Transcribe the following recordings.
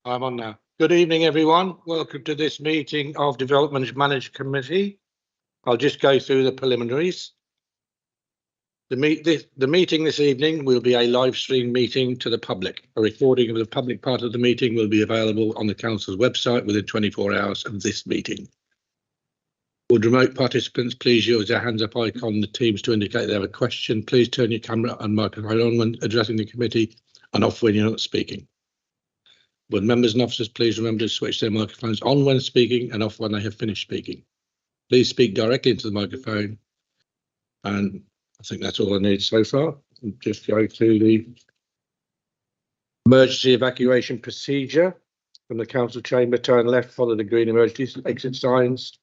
I'm on now. Good evening, everyone. Welcome to this meeting of Development Management Committee. I'll just go through the preliminaries. The meeting this evening will be a live stream meeting to the public. A recording of the public part of the meeting will be available on the Council's website within 24 hours of this meeting. Would remote participants please use their hands up icon on the Teams to indicate they have a question. Please turn your camera and microphone on when addressing the committee and off when you're not speaking. Would members and officers please remember to switch their microphones on when speaking and off when they have finished speaking. Please speak directly into the microphone. And I think that's all I need so far. We'll just go through the emergency evacuation procedure. From the council chamber, turn left, follow the green emergency exit signs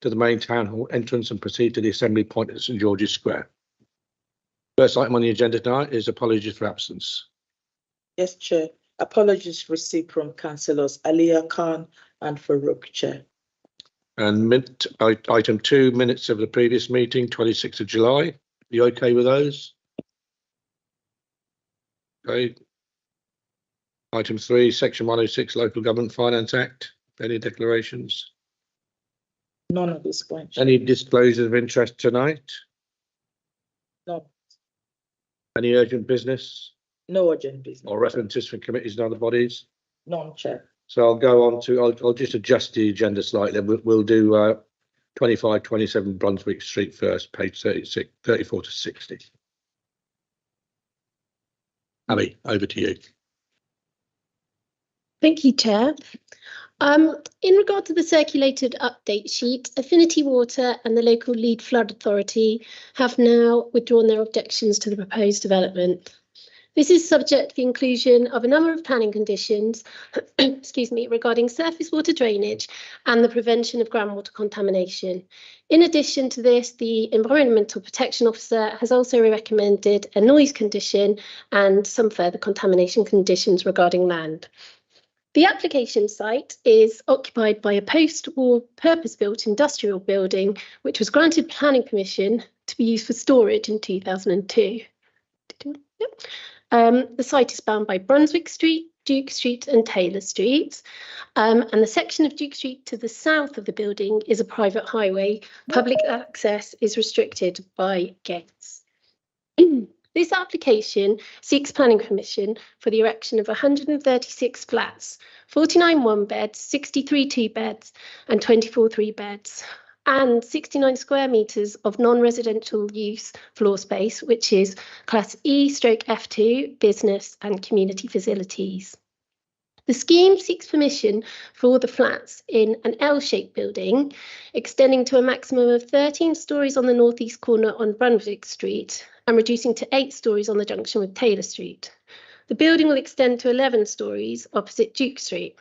to the main town hall entrance and proceed to the assembly point at St George's Square. First item on the agenda tonight is apologies for absence. Yes, Chair. Apologies received from Councillors Aliya Khan and Farouk, Chair. And item 2, minutes of the previous meeting, 26th of July. Are you okay with those? Okay. Item 3, Section 106, Local Government Finance Act. Any declarations? None at this point, Chair. Any disclosures of interest tonight? No. Any urgent business? No urgent business. Or references from committees and other bodies? None, Chair. So I'll go on to, I'll just adjust the agenda slightly. We'll do 25, 27 Brunswick Street first, page 36, 34 to 60. Abby, over to you. Thank you, Chair. In regard to the circulated update sheet, Affinity Water and the local lead flood authority have now withdrawn their objections to the proposed development. This is subject to the inclusion of a number of planning conditions, excuse me, regarding surface water drainage and the prevention of groundwater contamination. In addition to this, the Environmental Protection Officer has also recommended a noise condition and some further contamination conditions regarding land. The application site is occupied by a post-war purpose-built industrial building, which was granted planning permission to be used for storage in 2002. The site is bound by Brunswick Street, Duke Street and Taylor Street, and the section of Duke Street to the south of the building is a private highway. Public access is restricted by gates. This application seeks planning permission for the erection of 136 flats, 49 one-beds, 63 two-beds and 24 three-beds, and 69 square metres of non-residential use floor space, which is Class E/F2, business and community facilities. The scheme seeks permission for all the flats in an L-shaped building, extending to a maximum of 13 stories on the northeast corner on Brunswick Street and reducing to 8 stories on the junction with Taylor Street. The building will extend to 11 stories opposite Duke Street.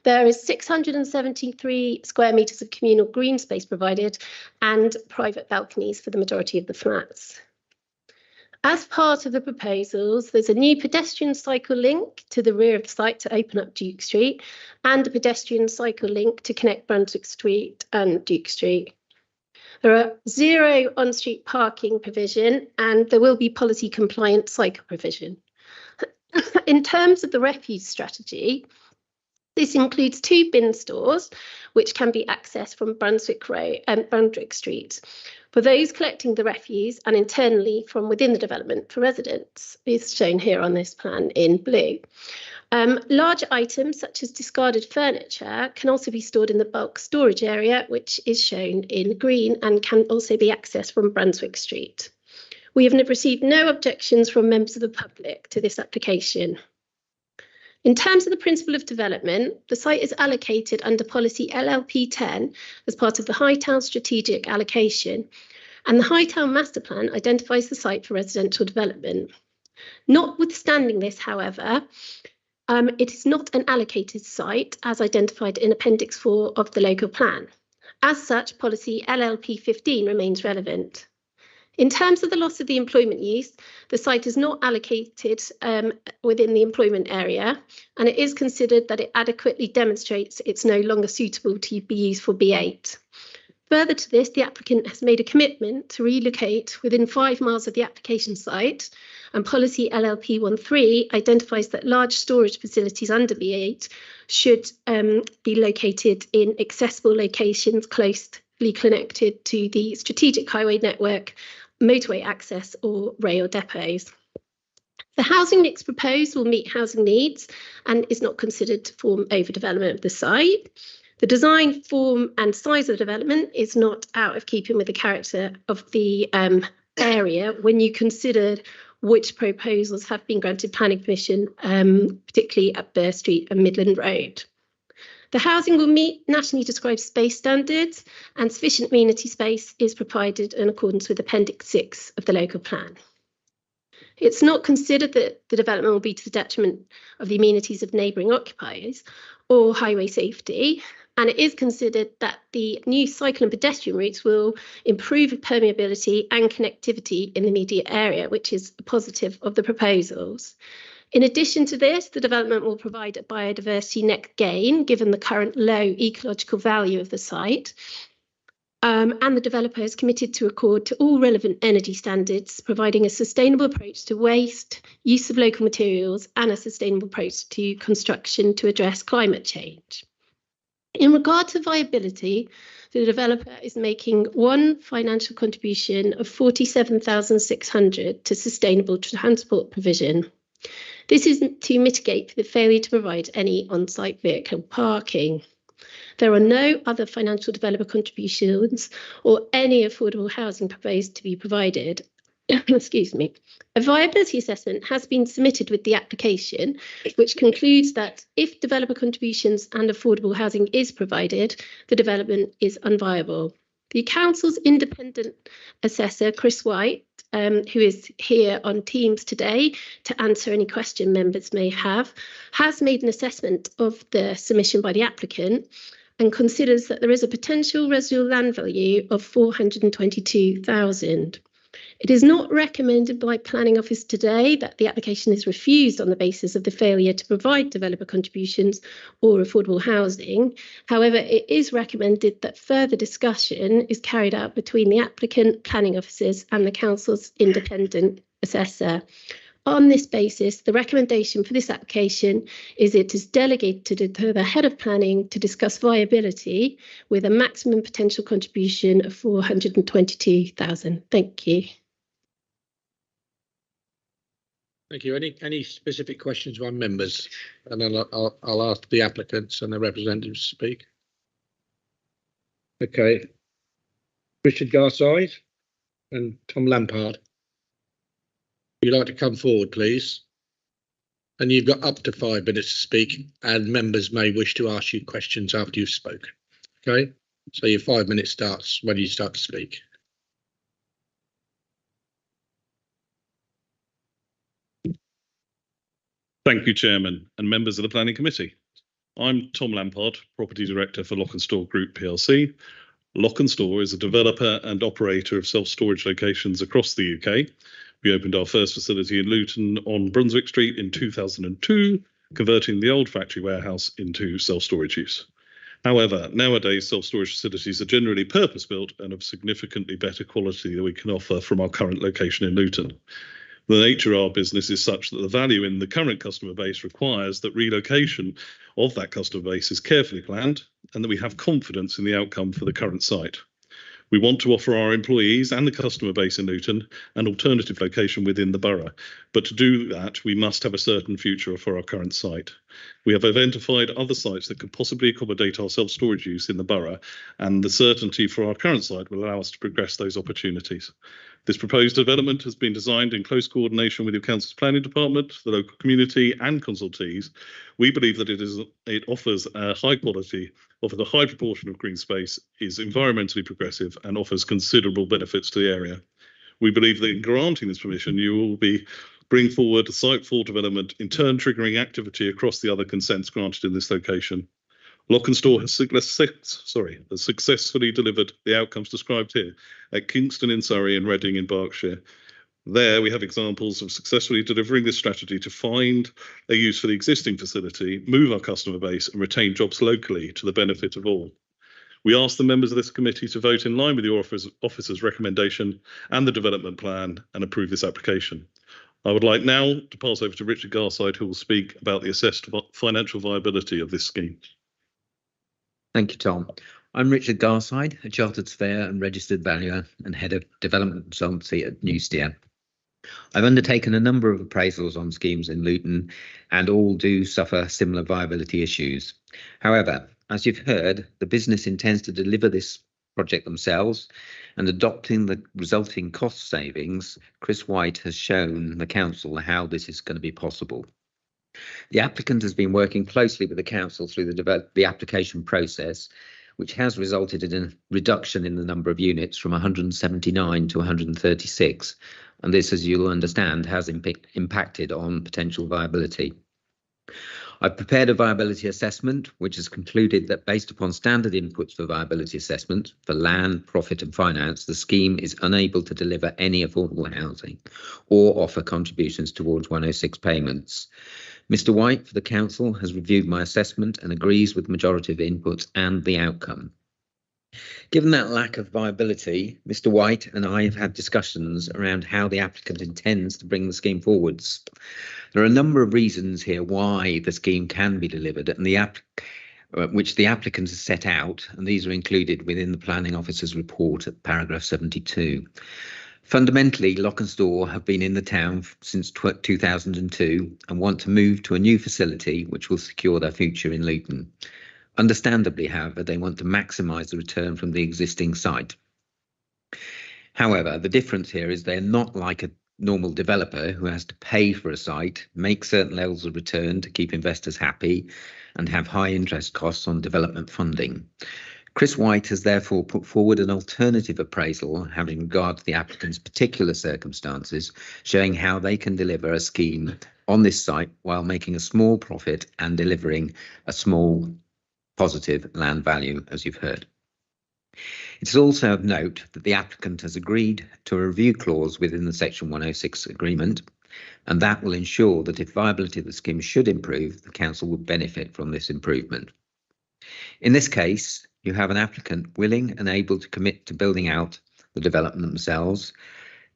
There is 673 square metres of communal green space provided and private balconies for the majority of the flats. As part of the proposals, there's a new pedestrian cycle link to the rear of the site to open up Duke Street and a pedestrian cycle link to connect Brunswick Street and Duke Street. There are 0 on-street parking provision and there will be policy compliant cycle provision. In terms of the refuse strategy, this includes 2 bin stores, which can be accessed from Brunswick Road and Brunswick Street for those collecting the refuse and internally from within the development for residents, is shown here on this plan in blue. Large items such as discarded furniture can also be stored in the bulk storage area, which is shown in green and can also be accessed from Brunswick Street. We have received no objections from members of the public to this application. In terms of the principle of development, the site is allocated under policy LLP 10 as part of the Hightown Strategic Allocation, and the Hightown Master Plan identifies the site for residential development. Notwithstanding this, however, it is not an allocated site as identified in Appendix 4 of the local plan. As such, policy LLP 15 remains relevant. In terms of the loss of the employment use, the site is not allocated within the employment area, and it is considered that it adequately demonstrates it's no longer suitable to be used for B8. Further to this, the applicant has made a commitment to relocate within 5 miles of the application site, and policy LLP 13 identifies that large storage facilities under B8 should be located in accessible locations closely connected to the strategic highway network, motorway access or rail depots. The housing mix proposed will meet housing needs and is not considered to form overdevelopment of the site. The design, form and size of the development is not out of keeping with the character of the area when you consider which proposals have been granted planning permission, particularly at Burr Street and Midland Road. The housing will meet nationally described space standards, and sufficient amenity space is provided in accordance with Appendix 6 of the local plan. It's not considered that the development will be to the detriment of the amenities of neighbouring occupiers or highway safety, and it is considered that the new cycle and pedestrian routes will improve permeability and connectivity in the immediate area, which is a positive of the proposals. In addition to this, the development will provide a biodiversity net gain, given the current low ecological value of the site. And the developer is committed to accord to all relevant energy standards, providing a sustainable approach to waste, use of local materials, and a sustainable approach to construction to address climate change. In regard to viability, the developer is making one financial contribution of £47,600 to sustainable transport provision. This is to mitigate the failure to provide any on-site vehicle parking. There are no other financial developer contributions or any affordable housing proposed to be provided. Excuse me. A viability assessment has been submitted with the application, which concludes that if developer contributions and affordable housing is provided, the development is unviable. The council's independent assessor, Chris White, who is here on Teams today to answer any question members may have, has made an assessment of the submission by the applicant and considers that there is a potential residual land value of £422,000. It is not recommended by Planning Office today that the application is refused on the basis of the failure to provide developer contributions or affordable housing. However, it is recommended that further discussion is carried out between the applicant, planning officers and the council's independent assessor. On this basis, the recommendation for this application is it is delegated to the head of planning to discuss viability with a maximum potential contribution of £422,000. Thank you. Thank you. Any specific questions by members? And then I'll ask the applicants and the representatives to speak. Okay. Richard Garside and Tom Lampard. Would you like to come forward, please? And you've got up to 5 minutes to speak, and members may wish to ask you questions after you've spoken. Okay, so your 5 minutes starts when you start to speak. Thank you, Chairman and members of the Planning Committee. I'm Tom Lampard, Property Director for Lock and Store Group plc. Lock and Store is a developer and operator of self-storage locations across the UK. We opened our first facility in Luton on Brunswick Street in 2002, converting the old factory warehouse into self-storage use. However, nowadays self-storage facilities are generally purpose-built and of significantly better quality than we can offer from our current location in Luton. The nature of our business is such that the value in the current customer base requires that relocation of that customer base is carefully planned and that we have confidence in the outcome for the current site. We want to offer our employees and the customer base in Luton an alternative location within the borough, but to do that, we must have a certain future for our current site. We have identified other sites that could possibly accommodate our self-storage use in the borough, and the certainty for our current site will allow us to progress those opportunities. This proposed development has been designed in close coordination with your council's planning department, the local community and consultees. We believe that it offers a high quality, offers a high proportion of green space, is environmentally progressive and offers considerable benefits to the area. We believe that in granting this permission, you will bring forward a site for development, in turn triggering activity across the other consents granted in this location. Lock and Store has successfully delivered the outcomes described here at Kingston in Surrey and Reading in Berkshire. There we have examples of successfully delivering this strategy to find a use for the existing facility, move our customer base and retain jobs locally to the benefit of all. We ask the members of this committee to vote in line with your officer's recommendation and the development plan and approve this application. I would like now to pass over to Richard Garside, who will speak about the assessed financial viability of this scheme. Thank you, Tom. I'm Richard Garside, a chartered surveyor and registered valuer and head of development consultancy at New Steer. I've undertaken a number of appraisals on schemes in Luton, and all do suffer similar viability issues. However, as you've heard, the business intends to deliver this project themselves, and adopting the resulting cost savings, Chris White has shown the council how this is going to be possible. The applicant has been working closely with the council through the application process, which has resulted in a reduction in the number of units from 179 to 136. And this, as you'll understand, has impacted on potential viability. I've prepared a viability assessment, which has concluded that based upon standard inputs for viability assessment for land, profit and finance, the scheme is unable to deliver any affordable housing or offer contributions towards 106 payments. Mr. White for the council has reviewed my assessment and agrees with the majority of inputs and the outcome. Given that lack of viability, Mr. White and I have had discussions around how the applicant intends to bring the scheme forwards. There are a number of reasons here why the scheme can be delivered, and which the applicant has set out, and these are included within the planning officer's report at paragraph 72. Fundamentally, Lockenstor have been in the town since 2002 and want to move to a new facility which will secure their future in Luton. Understandably, however, they want to maximise the return from the existing site. However, the difference here is they're not like a normal developer who has to pay for a site, make certain levels of return to keep investors happy, and have high interest costs on development funding. Chris White has therefore put forward an alternative appraisal having regard to the applicant's particular circumstances, showing how they can deliver a scheme on this site while making a small profit and delivering a small positive land value, as you've heard. It's also of note that the applicant has agreed to a review clause within the Section 106 agreement, and that will ensure that if viability of the scheme should improve, the council will benefit from this improvement. In this case, you have an applicant willing and able to commit to building out the development themselves,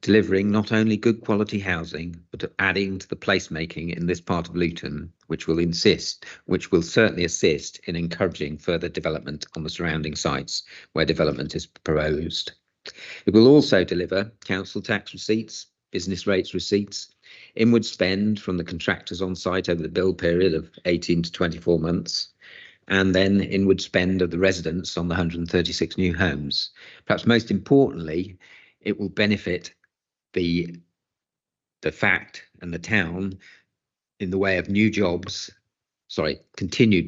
delivering not only good quality housing, but adding to the placemaking in this part of Luton, which will certainly assist in encouraging further development on the surrounding sites where development is proposed. It will also deliver council tax receipts, business rates receipts, inward spend from the contractors on site over the build period of 18 to 24 months, and then inward spend of the residents on the 136 new homes. Perhaps most importantly, it will benefit the fact and the town in the way of continued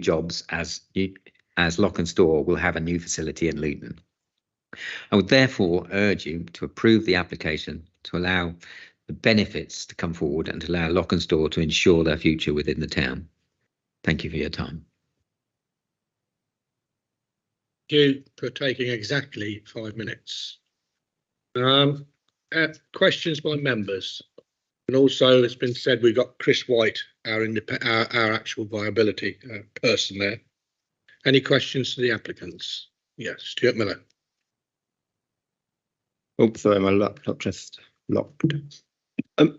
jobs as Lockenstor will have a new facility in Luton. I would therefore urge you to approve the application to allow the benefits to come forward and to allow Lockenstor to ensure their future within the town. Thank you for your time. Thank you for taking exactly 5 minutes. Questions by members, and also it's been said we've got Chris White, our actual viability person there. Any questions to the applicants? Yes, Stuart Miller. Oh, sorry, my laptop just locked.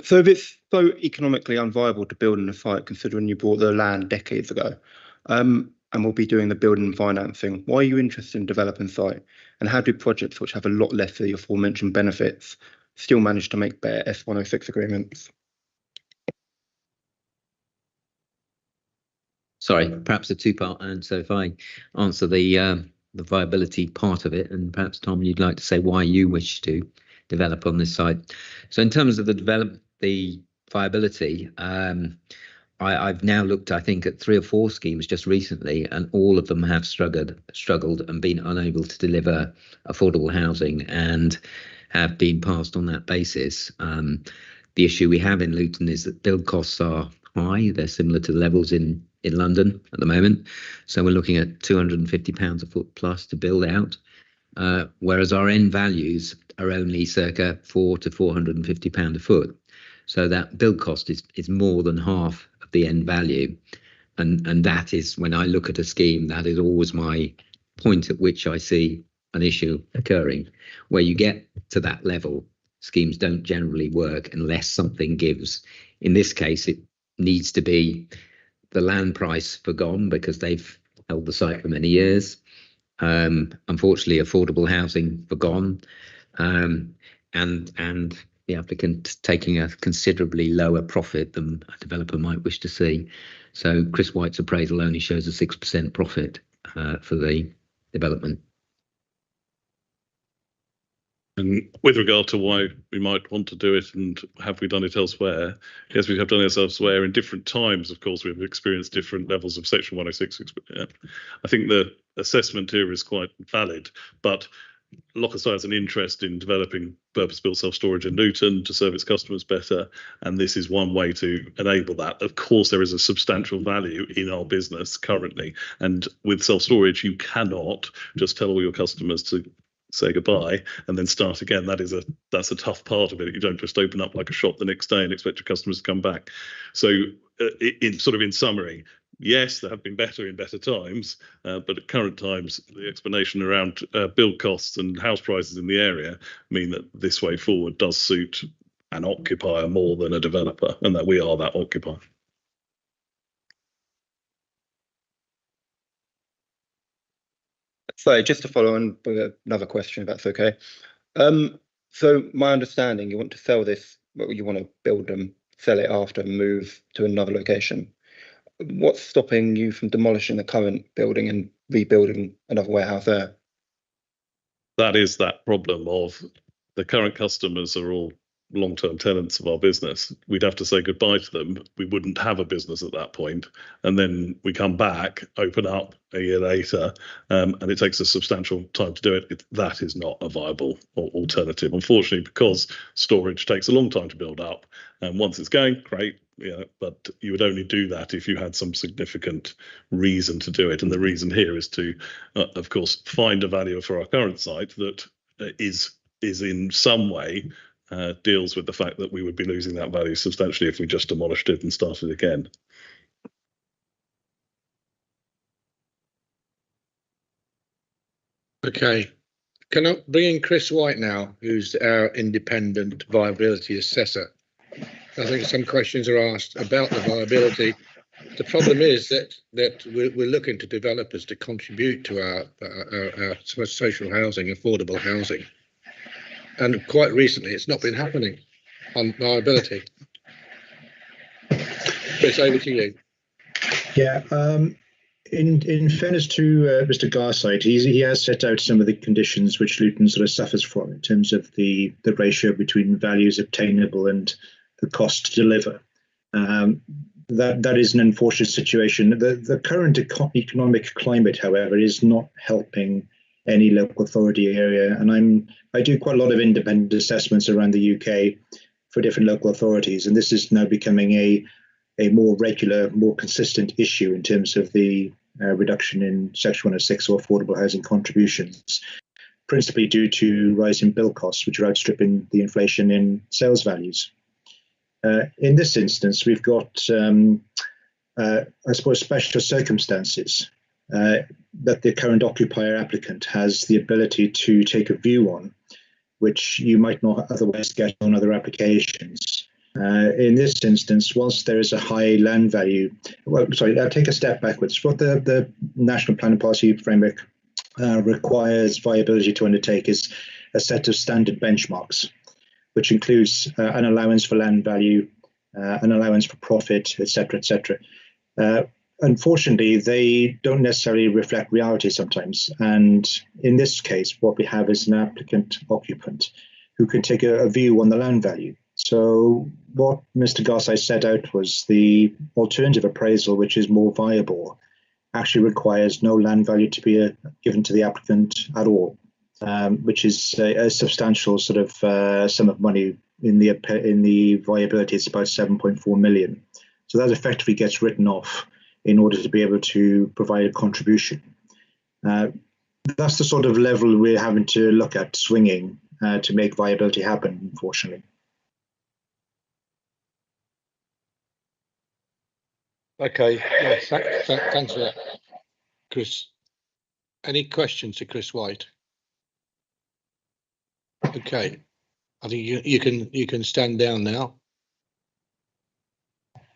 So if it's so economically unviable to build in a site, considering you bought the land decades ago, and we'll be doing the building and financing, why are you interested in developing site? And how do projects which have a lot less of the aforementioned benefits still manage to make better S106 agreements? Sorry, perhaps a two-part answer. If I answer the viability part of it, and perhaps Tom, you'd like to say why you wish to develop on this site. So in terms of the viability, I've now looked, I think, at 3 or 4 schemes just recently, and all of them have struggled and been unable to deliver affordable housing and have been passed on that basis. The issue we have in Luton is that build costs are high. They're similar to the levels in London at the moment. So we're looking at £250 a foot plus to build out, whereas our end values are only circa £400 to £450 a foot. So that build cost is more than half of the end value. And that is, when I look at a scheme, that is always my point at which I see an issue occurring. Where you get to that level, schemes don't generally work unless something gives. In this case, it needs to be the land price forgone because they've held the site for many years. Unfortunately, affordable housing forgone, and the applicant taking a considerably lower profit than a developer might wish to see. So Chris White's appraisal only shows a 6% profit for the development. And with regard to why we might want to do it and have we done it elsewhere, yes, we have done it elsewhere in different times. Of course, we've experienced different levels of Section 106. I think the assessment here is quite valid, but Lockestyle has an interest in developing purpose-built self-storage in Luton to serve its customers better, and this is one way to enable that. Of course, there is a substantial value in our business currently, and with self-storage, you cannot just tell all your customers to say goodbye and then start again. That's a tough part of it. You don't just open up like a shop the next day and expect your customers to come back. So in summary, yes, there have been better times, but at current times, the explanation around build costs and house prices in the area mean that this way forward does suit an occupier more than a developer, and that we are that occupier. So just to follow on with another question, if that's okay. So my understanding, you want to sell this, well, you want to build them, sell it after, move to another location. What's stopping you from demolishing the current building and rebuilding another warehouse there? That is that problem of the current customers are all long-term tenants of our business. We'd have to say goodbye to them. We wouldn't have a business at that point. And then we come back, open up a year later, and it takes a substantial time to do it. That is not a viable alternative, unfortunately, because storage takes a long time to build up. And once it's going, great. Yeah, but you would only do that if you had some significant reason to do it. And the reason here is to, of course, find a value for our current site that is in some way deals with the fact that we would be losing that value substantially if we just demolished it and started again. Okay, can I bring in Chris White now, who's our independent viability assessor? I think some questions are asked about the viability. The problem is that we're looking to developers to contribute to our social housing, affordable housing. And quite recently, it's not been happening on viability. Chris, over to you. Yeah, in fairness to Mr. Garside, he has set out some of the conditions which Luton sort of suffers from in terms of the ratio between values obtainable and the cost to deliver. That is an unfortunate situation. The current economic climate, however, is not helping any local authority area, and I do quite a lot of independent assessments around the UK for different local authorities, and this is now becoming a more regular, more consistent issue in terms of the reduction in Section 106 or affordable housing contributions, principally due to rising bill costs, which are outstripping the inflation in sales values. In this instance, we've got, I suppose, special circumstances that the current occupier applicant has the ability to take a view on, which you might not otherwise get on other applications. In this instance, whilst there is a high land value, I'll take a step backwards. What the National Planning Policy Framework requires viability to undertake is a set of standard benchmarks, which includes an allowance for land value, an allowance for profit, etc., etc. Unfortunately, they don't necessarily reflect reality sometimes. And in this case, what we have is an applicant occupant who can take a view on the land value. So what Mr. Garside set out was the alternative appraisal, which is more viable, actually requires no land value to be given to the applicant at all, which is a substantial sort of sum of money in the viability. It's about 7.4 million. So that effectively gets written off in order to be able to provide a contribution. That's the sort of level we're having to look at swinging to make viability happen, unfortunately. Okay, yes, thanks for that, Chris. Any questions to Chris White? Okay, I think you can stand down now.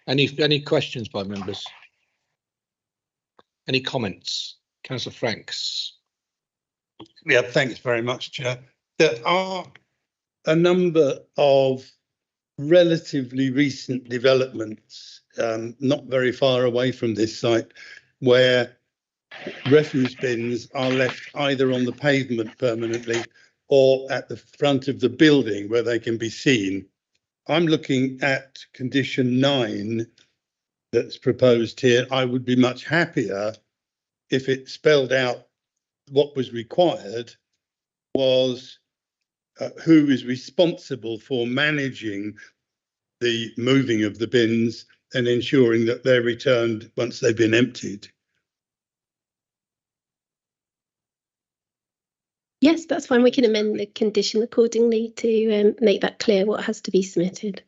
Any questions by members? Any comments? Councillor Franks. Yeah, thanks very much, Chair. There are a number of relatively recent developments, not very far away from this site, where refuse bins are left either on the pavement permanently or at the front of the building where they can be seen. I'm looking at condition 9 that's proposed here. I would be much happier if it spelled out what was required was who is responsible for managing the moving of the bins and ensuring that they're returned once they've been emptied. Yes, that's fine. We can amend the condition accordingly to make that clear what has to be submitted.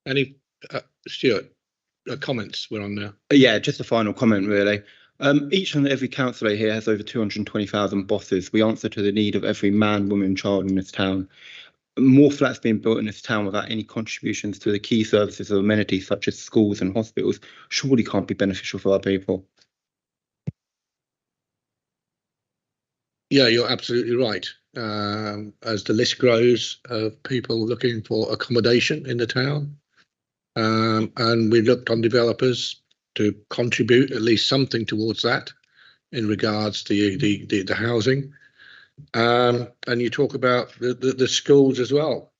Any Stuart, comments? We're on now. Yeah, just a final comment, really. Each and every councillor here has over 220,000 bosses. We answer to the need of every man, woman, child in this town. More flats being built in this town without any contributions to the key services or amenities such as schools and hospitals surely can't be beneficial for our people. Yeah, you're absolutely right. As the list grows of people looking for accommodation in the town, and we looked on developers to contribute at least something towards that in regards to the housing. And you talk about the schools as well.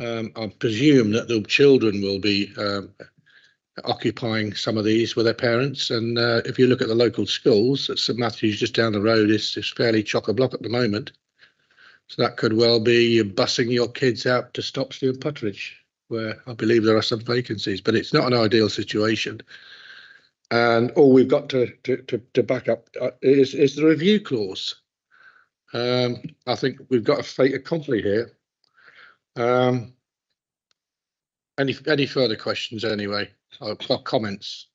I presume that the children will be occupying some of these with their parents. And if you look at the local schools at St Matthew's just down the road, it's fairly chock-a-block at the moment. So that could well be busing your kids out to Stopsley and Puttridge, where I believe there are some vacancies, but it's not an ideal situation. And all we've got to back up is the review clause. I think we've got a fait accompli here. Any further questions anyway, or comments?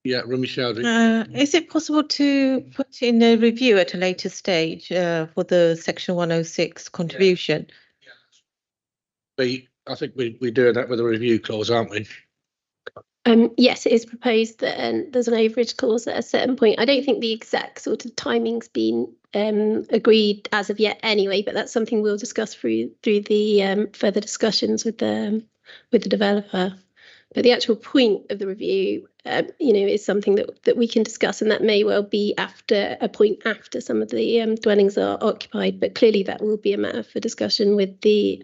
Yeah, Rumi Chowdhury. Is it possible to put in a review at a later stage for the Section 106 contribution? I think we're doing that with a review clause, aren't we? Yes, it is proposed that there's an overage clause at a certain point. I don't think the exact sort of timing's been agreed as of yet anyway, but that's something we'll discuss through the further discussions with the developer. But the actual point of the review, is something that we can discuss, and that may well be after a point after some of the dwellings are occupied. But clearly, that will be a matter for discussion with the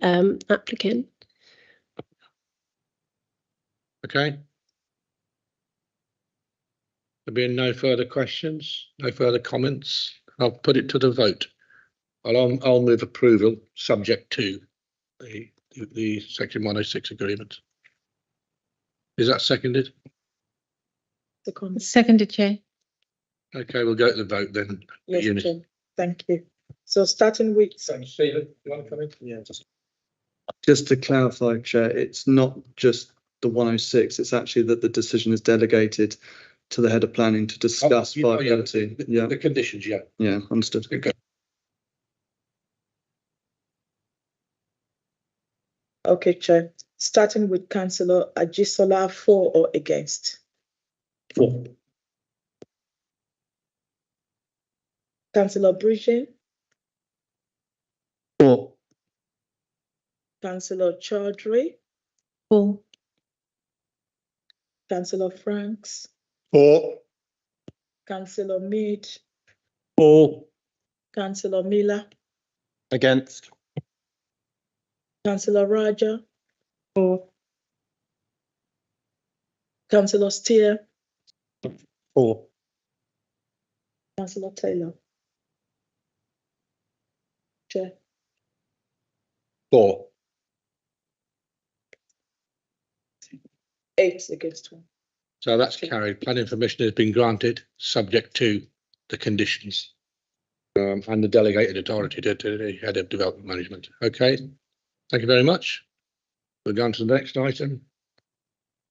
applicant. Okay. There being no further questions, no further comments, I'll put it to the vote. I'll move approval subject to the Section 106 agreement. Is that seconded? Seconded, Chair. Okay, we'll go to the vote then. Yes, Chair. Thank you. So starting with Stephen, you want to come in? Yeah, just to clarify, Chair, it's not just the 106, it's actually that the decision is delegated to the head of planning to discuss viability. Yeah, the conditions, yeah. Yeah, understood. Okay. Okay, Chair. Starting with Councillor Ajisola, for or against? For. Councillor Bridget? For. Councillor Chowdhury? For. Councillor Franks? For. Councillor Mead? For. Councillor Miller? Against. Councillor Raja? For. Councillor Steer? For. Councillor Taylor? Chair. For. 8 against 1. So that's carried. Planning permission has been granted, subject to the conditions and the delegated authority to the head of development management. Okay, thank you very much. We'll go on to the next item,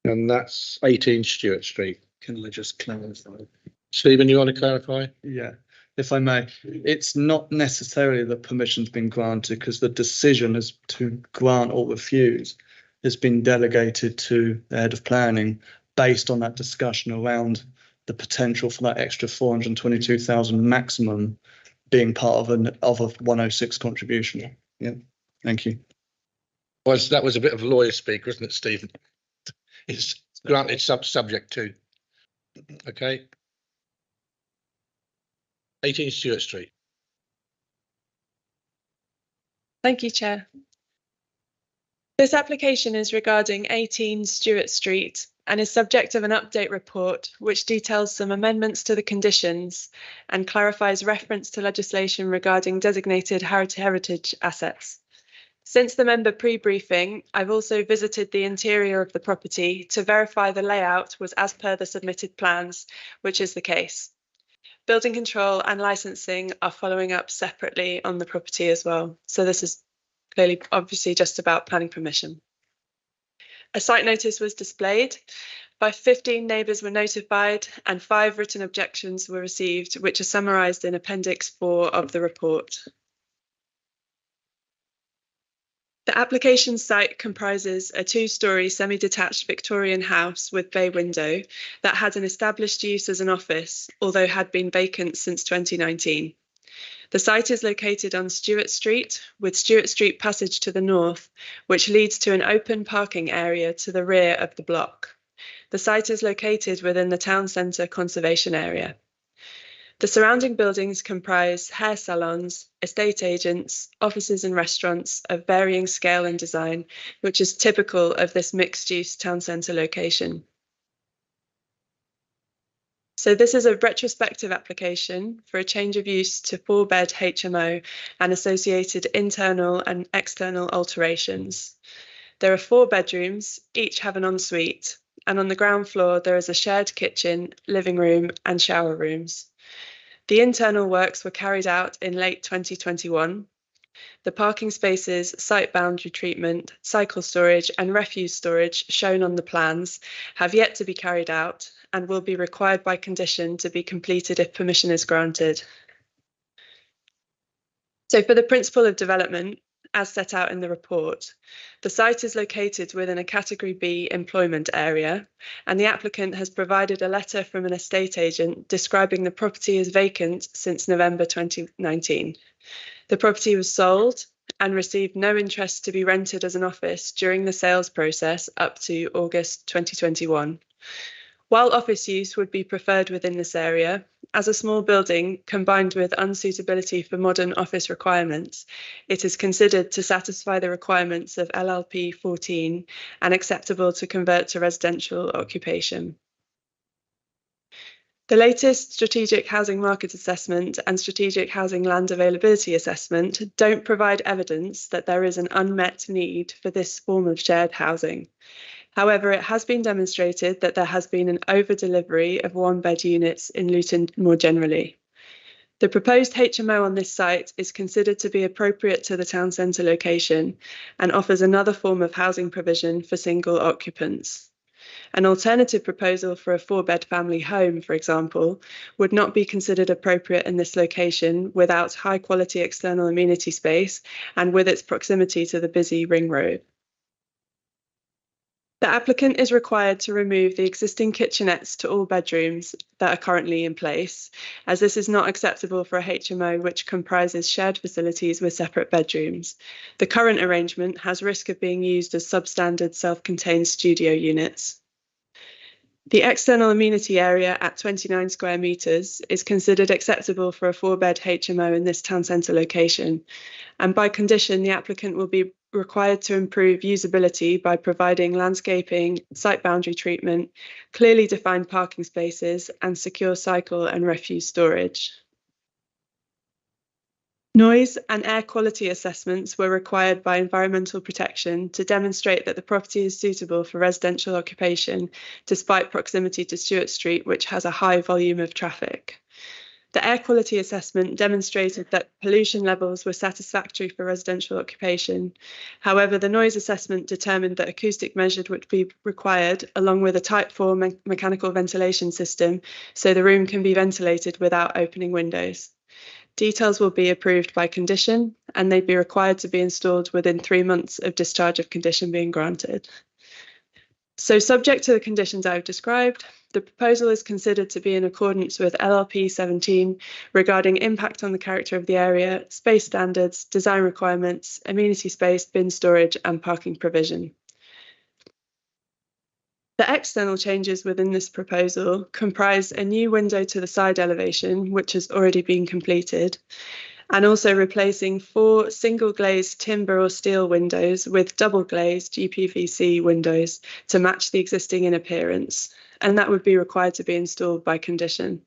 and that's 18 Stewart Street. Can I just clarify? Stephen, you want to clarify? Yeah, if I may, it's not necessarily that permission's been granted because the decision as to grant or refuse has been delegated to the head of planning based on that discussion around the potential for that extra 422,000 maximum being part of a 106 contribution. Yeah, thank you. Well, that was a bit of lawyer speak, wasn't it, Stephen? It's granted subject to. Okay. 18 Stewart Street. Thank you, Chair. This application is regarding 18 Stewart Street and is subject of an update report which details some amendments to the conditions and clarifies reference to legislation regarding designated heritage assets. Since the member pre-briefing, I've also visited the interior of the property to verify the layout was as per the submitted plans, which is the case. Building control and licensing are following up separately on the property as well. So this is clearly obviously just about planning permission. A site notice was displayed. 15 neighbours were notified and 5 written objections were received, which are summarised in Appendix 4 of the report. The application site comprises a 2-storey semi-detached Victorian house with bay window that had an established use as an office, although had been vacant since 2019. The site is located on Stewart Street, with Stewart Street Passage to the north, which leads to an open parking area to the rear of the block. The site is located within the town centre conservation area. The surrounding buildings comprise hair salons, estate agents, offices and restaurants of varying scale and design, which is typical of this mixed-use town centre location. So this is a retrospective application for a change of use to 4-bed HMO and associated internal and external alterations. There are 4 bedrooms, each have an ensuite, and on the ground floor there is a shared kitchen, living room and shower rooms. The internal works were carried out in late 2021. The parking spaces, site boundary treatment, cycle storage and refuse storage shown on the plans have yet to be carried out and will be required by condition to be completed if permission is granted. So for the principle of development, as set out in the report, the site is located within a Category B employment area, and the applicant has provided a letter from an estate agent describing the property as vacant since November 2019. The property was sold and received no interest to be rented as an office during the sales process up to August 2021. While office use would be preferred within this area, as a small building combined with unsuitability for modern office requirements, it is considered to satisfy the requirements of LLP 14 and acceptable to convert to residential occupation. The latest Strategic Housing Market Assessment and Strategic Housing Land Availability Assessment don't provide evidence that there is an unmet need for this form of shared housing. However, it has been demonstrated that there has been an over-delivery of 1-bed units in Luton more generally. The proposed HMO on this site is considered to be appropriate to the town centre location and offers another form of housing provision for single occupants. An alternative proposal for a 4-bed family home, for example, would not be considered appropriate in this location without high-quality external amenity space and with its proximity to the busy ring road. The applicant is required to remove the existing kitchenettes to all bedrooms that are currently in place, as this is not acceptable for a HMO which comprises shared facilities with separate bedrooms. The current arrangement has risk of being used as substandard self-contained studio units. The external amenity area at 29 square metres is considered acceptable for a 4-bed HMO in this town centre location, and by condition the applicant will be required to improve usability by providing landscaping, site boundary treatment, clearly defined parking spaces and secure cycle and refuse storage. Noise and air quality assessments were required by Environmental Protection to demonstrate that the property is suitable for residential occupation despite proximity to Stewart Street, which has a high volume of traffic. The air quality assessment demonstrated that pollution levels were satisfactory for residential occupation. However, the noise assessment determined that acoustic measures would be required, along with a Type 4 mechanical ventilation system, so the room can be ventilated without opening windows. Details will be approved by condition, and they'd be required to be installed within 3 months of discharge of condition being granted. So, subject to the conditions I've described, the proposal is considered to be in accordance with LLP 17 regarding impact on the character of the area, space standards, design requirements, amenity space, bin storage, and parking provision. The external changes within this proposal comprise a new window to the side elevation, which has already been completed, and also replacing 4 single glazed timber or steel windows with double glazed UPVC windows to match the existing in appearance, and that would be required to be installed by condition.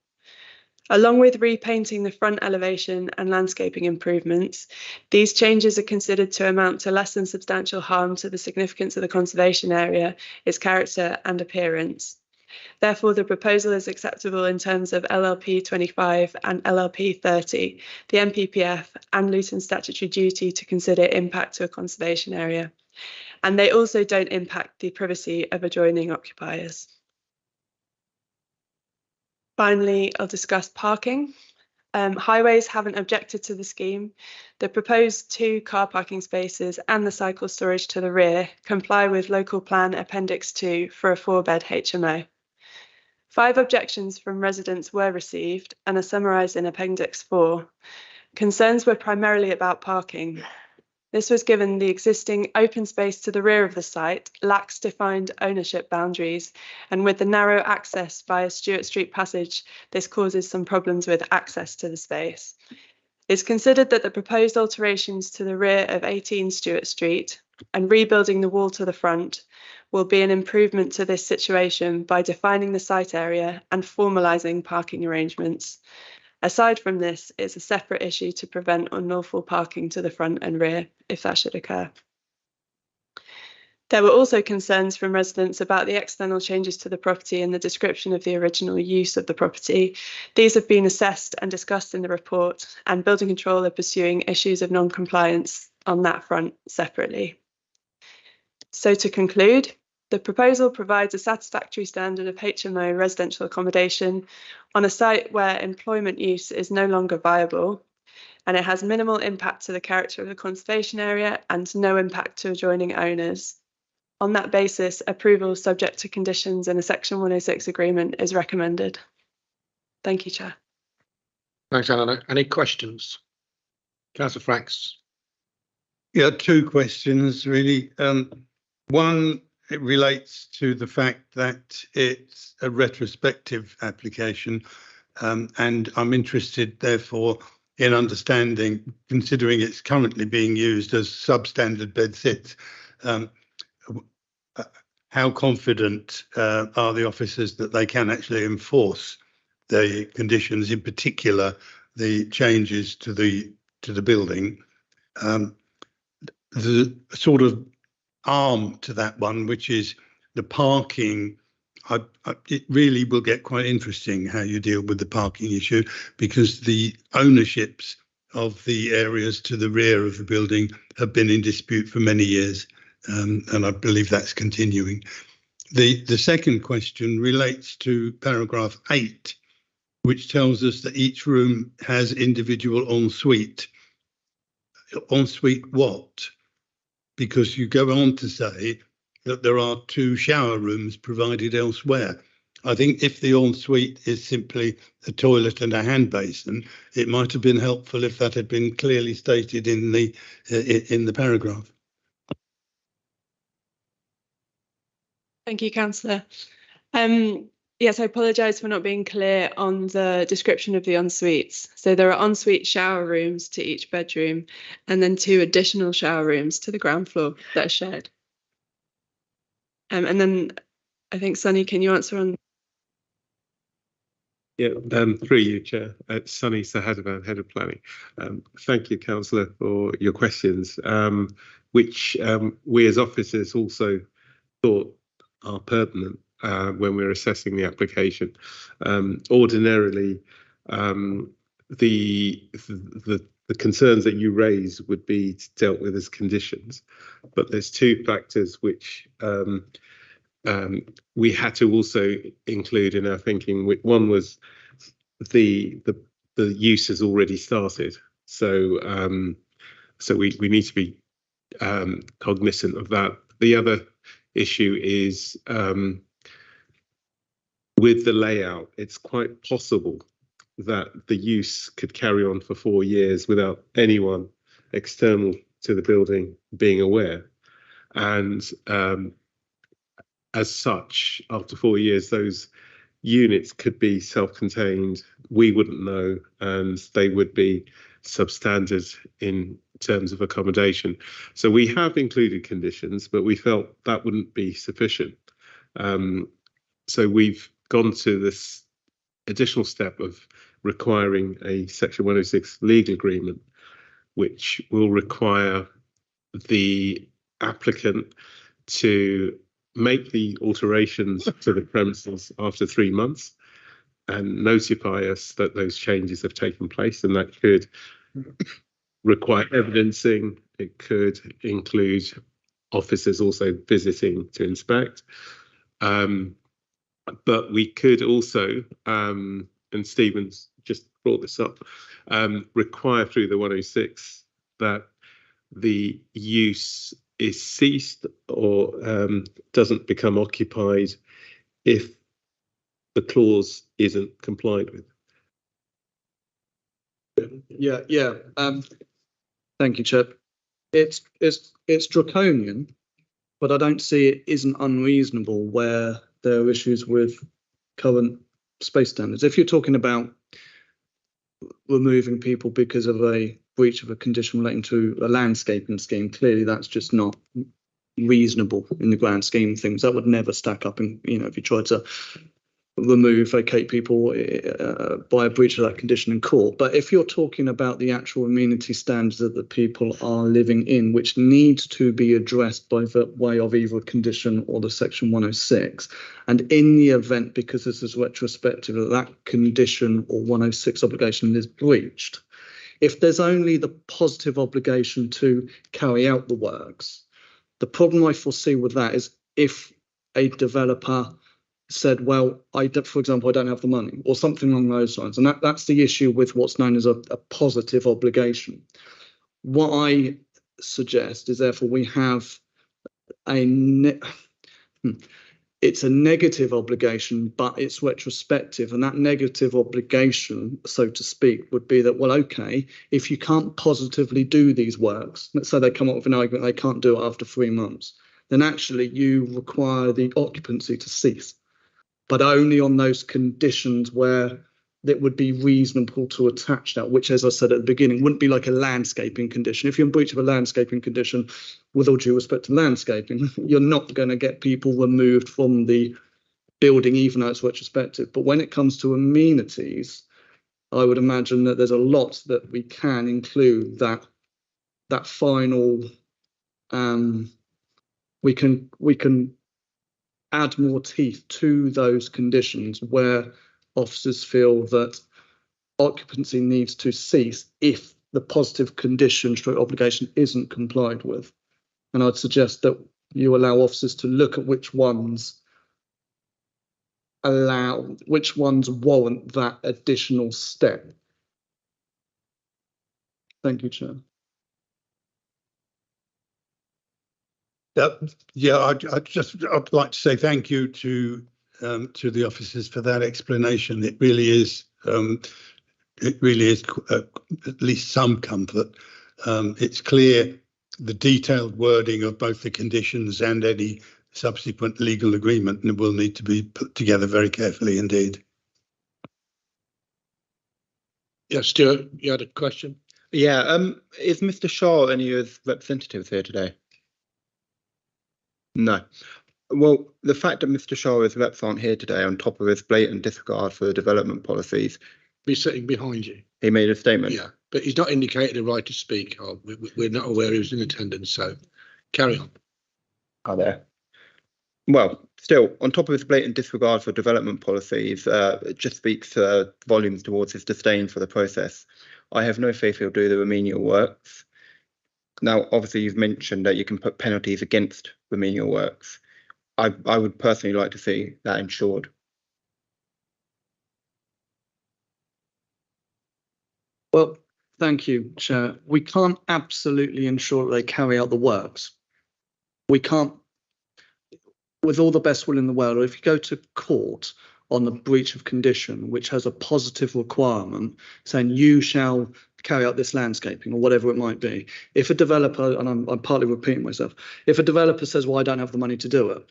Along with repainting the front elevation and landscaping improvements, these changes are considered to amount to less than substantial harm to the significance of the conservation area, its character and appearance. Therefore, the proposal is acceptable in terms of LLP 25 and LLP 30, the NPPF and Luton's statutory duty to consider impact to a conservation area. And they also don't impact the privacy of adjoining occupiers. Finally, I'll discuss parking. Highways haven't objected to the scheme. The proposed 2 car parking spaces and the cycle storage to the rear comply with Local Plan Appendix 2 for a 4-bed HMO. 5 objections from residents were received and are summarised in Appendix 4. Concerns were primarily about parking. This was given the existing open space to the rear of the site lacks defined ownership boundaries, and with the narrow access via Stewart Street Passage, this causes some problems with access to the space. It's considered that the proposed alterations to the rear of 18 Stewart Street and rebuilding the wall to the front will be an improvement to this situation by defining the site area and formalising parking arrangements. Aside from this, it's a separate issue to prevent unlawful parking to the front and rear, if that should occur. There were also concerns from residents about the external changes to the property and the description of the original use of the property. These have been assessed and discussed in the report, and Building Control are pursuing issues of non-compliance on that front separately. So to conclude, the proposal provides a satisfactory standard of HMO residential accommodation on a site where employment use is no longer viable, and it has minimal impact to the character of the conservation area and no impact to adjoining owners. On that basis, approval subject to conditions in a Section 106 agreement is recommended. Thank you, Chair. Thanks, Eleanor. Any questions? Councillor Franks. Yeah, 2 questions really. One, it relates to the fact that it's a retrospective application, and I'm interested, therefore, in understanding, considering it's currently being used as substandard bed sits, how confident are the officers that they can actually enforce the conditions, in particular the changes to the building? The sort of arm to that one, which is the parking, it really will get quite interesting how you deal with the parking issue, because the ownerships of the areas to the rear of the building have been in dispute for many years, and I believe that's continuing. The second question relates to paragraph 8, which tells us that each room has individual ensuite. Ensuite what? Because you go on to say that there are 2 shower rooms provided elsewhere. I think if the ensuite is simply a toilet and a hand basin, it might have been helpful if that had been clearly stated in the paragraph. Thank you, Councillor. Yes, I apologise for not being clear on the description of the en-suites. So there are ensuite shower rooms to each bedroom, and then 2 additional shower rooms to the ground floor that are shared. And then I think, Sonny, can you answer on? Yeah, through you, Chair. Sonny Sahadavan, Head of Planning. Thank you, Councillor, for your questions, which we as officers also thought are pertinent when we're assessing the application. Ordinarily, The concerns that you raise would be dealt with as conditions, but there's two factors which we had to also include in our thinking. One was the use has already started, so we need to be cognizant of that. The other issue is with the layout, it's quite possible that the use could carry on for 4 years without anyone external to the building being aware. And as such, after 4 years, those units could be self-contained. We wouldn't know, and they would be substandard in terms of accommodation. So we have included conditions, but we felt that wouldn't be sufficient. So we've gone to this additional step of requiring a Section 106 legal agreement, which will require the applicant to make the alterations to the premises after 3 months and notify us that those changes have taken place, and that could require evidencing. It could include officers also visiting to inspect. But we could also, and Stephen's just brought this up, require through the 106 that the use is ceased or doesn't become occupied if the clause isn't complied with. Yeah. Thank you, Chair. It's draconian, but I don't see it isn't unreasonable where there are issues with current space standards. If you're talking about removing people because of a breach of a condition relating to a landscaping scheme, clearly that's just not reasonable in the grand scheme of things. That would never stack up. And if you tried to vacate people by a breach of that condition in court. But if you're talking about the actual amenity standards that the people are living in, which needs to be addressed by the way of either a condition or the Section 106, and in the event, because this is retrospective, that condition or 106 obligation is breached, if there's only the positive obligation to carry out the works, the problem I foresee with that is if a developer said, well, for example, I don't have the money or something along those lines. And that's the issue with what's known as a positive obligation. What I suggest is therefore we have it's a negative obligation, but it's retrospective. And that negative obligation, so to speak, would be that, well, OK, if you can't positively do these works, let's say they come up with an argument they can't do it after 3 months, then actually you require the occupancy to cease, but only on those conditions where it would be reasonable to attach that, which, as I said at the beginning, wouldn't be like a landscaping condition. If you're in breach of a landscaping condition, with all due respect to landscaping, you're not going to get people removed from the building, even though it's retrospective. But when it comes to amenities, I would imagine that there's a lot that we can include that final, we can add more teeth to those conditions where officers feel that occupancy needs to cease if the positive condition or obligation isn't complied with. And I'd suggest that you allow officers to look at which ones warrant that additional step. Thank you, Chair. I'd like to say thank you to the officers for that explanation. It really is at least some comfort. It's clear the detailed wording of both the conditions and any subsequent legal agreement, and it will need to be put together very carefully indeed. Yeah, Stuart, you had a question? Yeah, is Mr. Shaw any of his representatives here today? No. Well, the fact that Mr. Shaw's reps aren't here today, on top of his blatant disregard for the development policies, Be sitting behind you. he made a statement. Yeah, but he's not indicated a right to speak. We're not aware he was in attendance, so carry on. Are there? Well, still, on top of his blatant disregard for development policies, it just speaks volumes towards his disdain for the process. I have no faith he'll do the remedial works. Now, obviously, you've mentioned that you can put penalties against remedial works. I would personally like to see that ensured. Well, thank you, Chair. We can't absolutely ensure that they carry out the works. We can't, with all the best will in the world, or if you go to court on the breach of condition, which has a positive requirement saying you shall carry out this landscaping or whatever it might be. If a developer, and I'm partly repeating myself, if a developer says, well, I don't have the money to do it,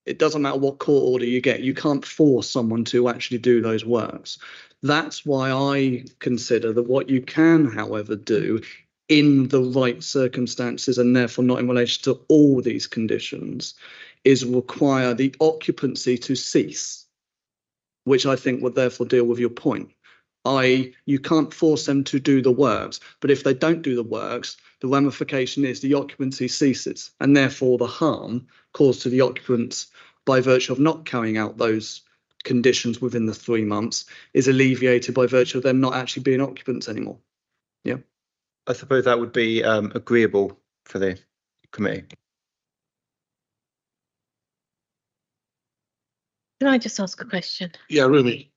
it doesn't matter what court order you get, you can't force someone to actually do those works. That's why I consider that what you can, however, do in the right circumstances, and therefore not in relation to all these conditions, is require the occupancy to cease, which I think would therefore deal with your point. You can't force them to do the works, but if they don't do the works, the ramification is the occupancy ceases, and therefore the harm caused to the occupants by virtue of not carrying out those conditions within the 3 months is alleviated by virtue of them not actually being occupants anymore. Yeah. I suppose that would be agreeable for the committee. Can I just ask a question? Yeah, Rumi.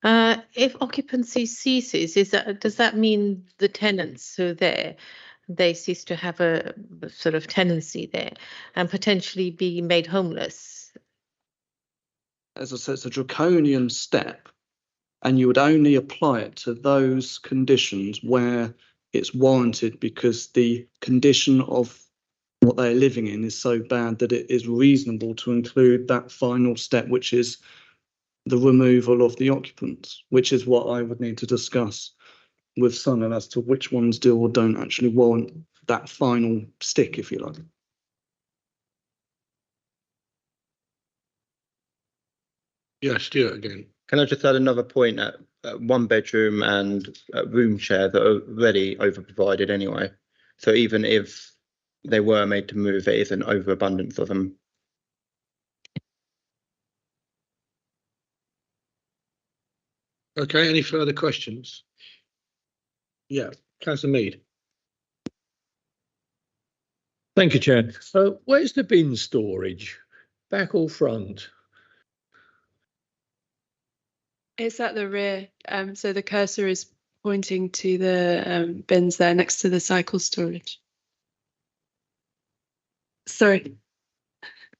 If occupancy ceases, does that mean the tenants who are there, they cease to have a sort of tenancy there and potentially be made homeless? As I said, it's a draconian step, and you would only apply it to those conditions where it's warranted because the condition of what they're living in is so bad that it is reasonable to include that final step, which is the removal of the occupants, which is what I would need to discuss with Sunil as to which ones do or don't actually warrant that final stick, if you like. Yeah, Stuart again. Can I just add another point at 1 bedroom and room share that are already overprovided anyway? So even if they were made to move, there is an overabundance of them. Okay, any further questions? Yeah, Councillor Mead. Thank you, Chair. So where's the bin storage? Back or front? It's at the rear. So the cursor is pointing to the bins there next to the cycle storage. Sorry.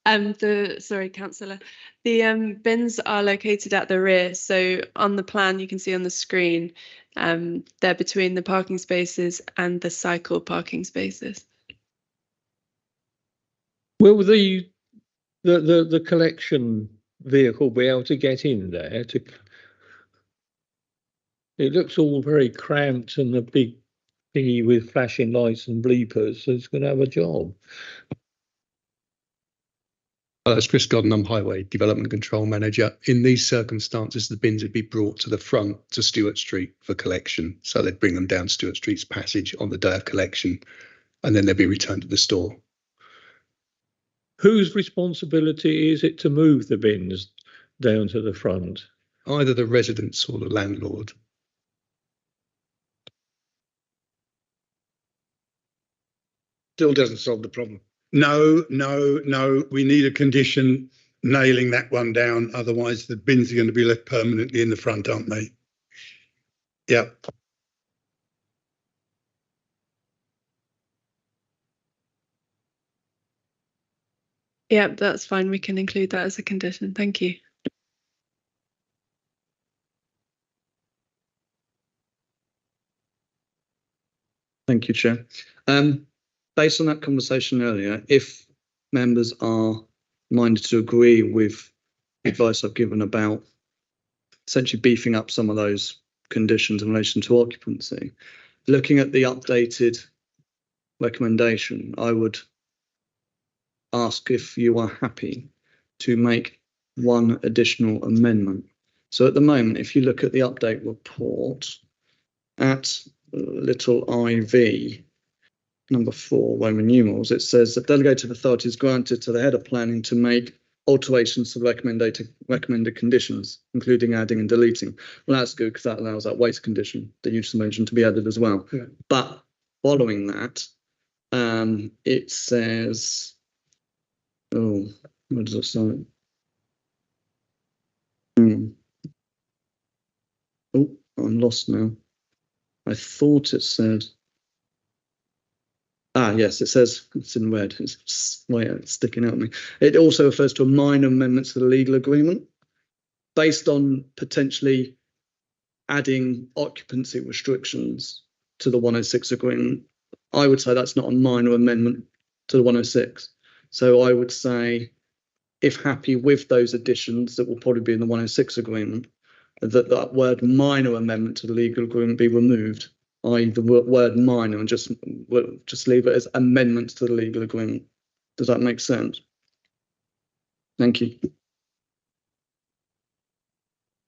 Sorry, Councillor. The bins are located at the rear. So on the plan, you can see on the screen, they're between the parking spaces and the cycle parking spaces. Will the collection vehicle be able to get in there? It looks all very cramped, and the big thingy with flashing lights and bleepers is going to have a job. It's Chris Godden, I'm Highway Development Control Manager. In these circumstances, the bins would be brought to the front to Stewart Street for collection. So they'd bring them down Stewart Street's passage on the day of collection, and then they'd be returned to the store. Whose responsibility is it to move the bins down to the front? Either the residents or the landlord. Still doesn't solve the problem. No. We need a condition nailing that one down. Otherwise, the bins are going to be left permanently in the front, aren't they? Yeah. Yeah, that's fine. We can include that as a condition. Thank you. Thank you, Chair. Based on that conversation earlier, if members are minded to agree with the advice I've given about essentially beefing up some of those conditions in relation to occupancy, looking at the updated recommendation, I would ask if you are happy to make one additional amendment. So at the moment, if you look at the update report at little IV, number 4, Roman numerals, it says that delegated authority is granted to the head of planning to make alterations to the recommended conditions, including adding and deleting. Well, that's good because that allows that waste condition that you just mentioned to be added as well. Yeah. But following that, it says, oh, what does it say? Oh, I'm lost now. I thought it said. Yes, it says it's in red. It's sticking out at me. It also refers to a minor amendment to the legal agreement based on potentially adding occupancy restrictions to the 106 agreement. I would say that's not a minor amendment to the 106. So I would say, if happy with those additions that will probably be in the 106 agreement, that word minor amendment to the legal agreement be removed. I.e. the word minor, and just leave it as amendments to the legal agreement. Does that make sense? Thank you.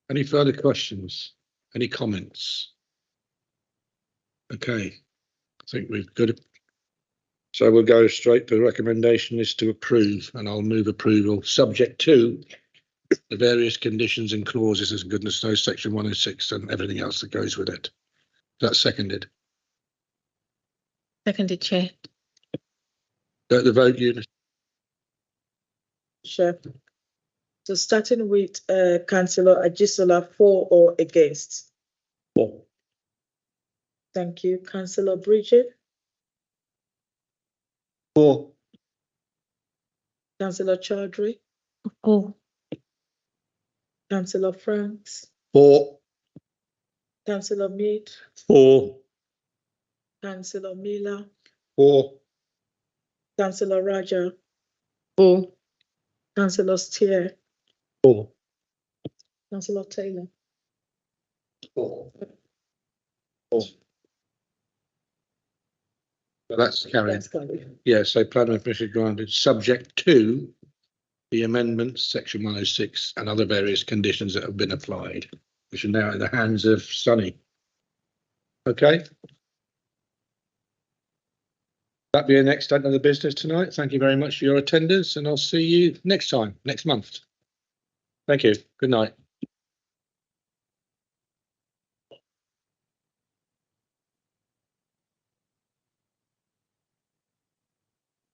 Any further questions? Any comments? Okay, I think we've got it. So we'll go straight to the recommendation is to approve, and I'll move approval subject to the various conditions and clauses as goodness knows section 106 and everything else that goes with it. That's seconded. Seconded, Chair. The vote, Eunice. Chair. So starting with Councillor Ajisola, for or against? For. Thank you. Councillor Bridget. For. Councillor Chaudhry. For. Councillor Franks. For. Councillor Mead. For. Councillor Miller. For. Councillor Raja. For. Councillor Steer. For. Councillor Taylor. For. So that's carried. That's carried. Yeah, so planning permission granted subject to the amendments, section 106 and other various conditions that have been applied, which are now in the hands of Sunny. Okay. That be the next item of the business tonight. Thank you very much for your attendance, and I'll see you next time, next month. Thank you. Good night.